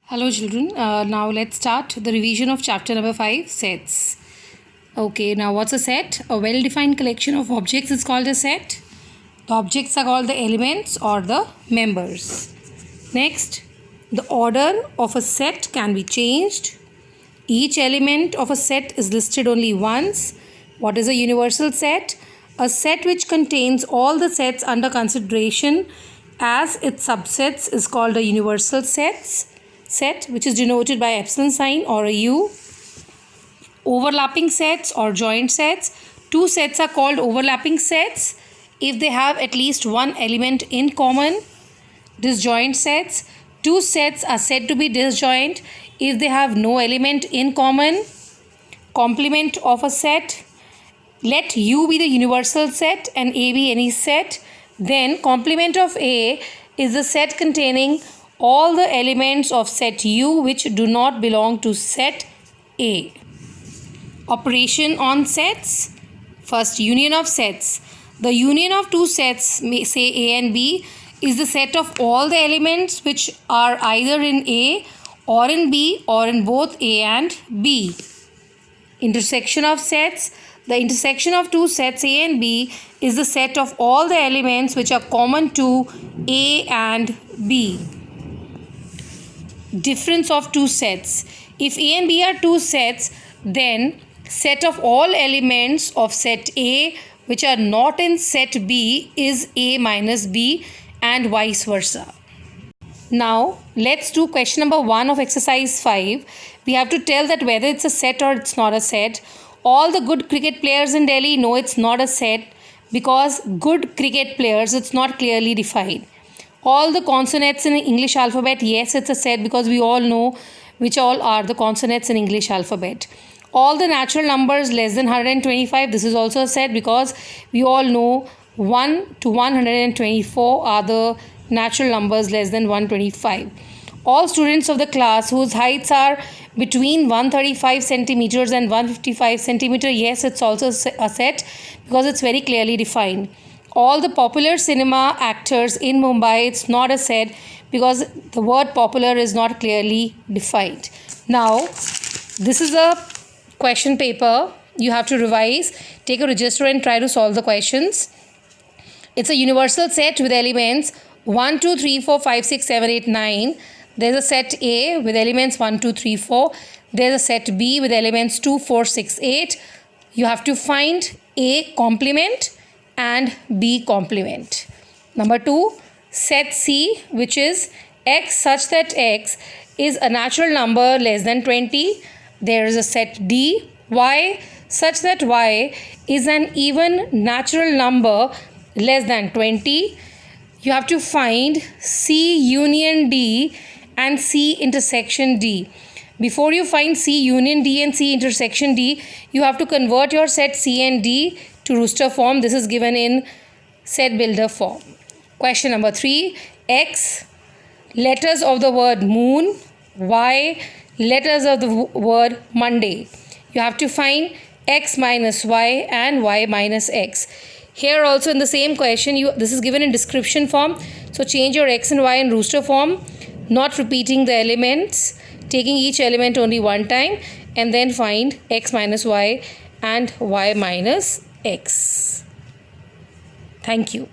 Hello children, now let's start the revision of chapter number 5, sets. Okay, now what's a set? A well-defined collection of objects is called a set. The objects are called the elements or the members. Next, the order of a set can be changed. Each element of a set is listed only once. What is a universal set? A set which contains all the sets under consideration as its subsets is called a universal set, which is denoted by epsilon sign or a U. Overlapping sets or joint sets. Two sets are called overlapping sets if they have at least one element in common. Disjoint sets. Two sets are said to be disjoint if they have no element in common. Complement of a set. Let U be the universal set and A be any set. Then complement of A is the set containing all the elements of set U which do not belong to set A. Operation on sets. First, union of sets. The union of two sets, say A and B, is the set of all the elements which are either in A or in B or in both A and B. Intersection of sets. The intersection of two sets A and B is the set of all the elements which are common to A and B. Difference of two sets. If A and B are two sets, then set of all elements of set A which are not in set B is A minus B and vice versa. Now let's do question number 1 of exercise 5. We have to tell that whether it's a set or it's not a set. All the good cricket players in Delhi know it's not a set because good cricket players, it's not clearly defined. All the consonants in English alphabet, yes, it's a set because we all know which all are the consonants in English alphabet. All the natural numbers less than 125, this is also a set because we all know 1 to 124 are the natural numbers less than 125. All students of the class whose heights are between 135 centimeters and 155 centimeter, yes, it's also a set because it's very clearly defined. All the popular cinema actors in Mumbai, it's not a set because the word popular is not clearly defined. Now, this is a question paper. You have to revise, take a register and try to solve the questions. It's a universal set with elements 1, 2, 3, 4, 5, 6, 7, 8, 9. There's a set A with elements 1, 2, 3, 4. There's a set B with elements 2, 4, 6, 8. You have to find A complement and B complement. Number 2, set C, which is X such that X is a natural number less than 20. There is a set D, Y such that Y is an even natural number less than 20. You have to find C union D and C intersection D. Before you find C union D and C intersection D, you have to convert your set C and D to rooster form. This is given in set builder form. Question number 3, X, letters of the word moon, Y, letters of the word Monday. You have to find X minus Y and Y minus X. Here also in the same question, this is given in description form. So change your X and Y in rooster form, not repeating the elements, taking each element only one time, and then find X minus Y and Y minus X. Thank you.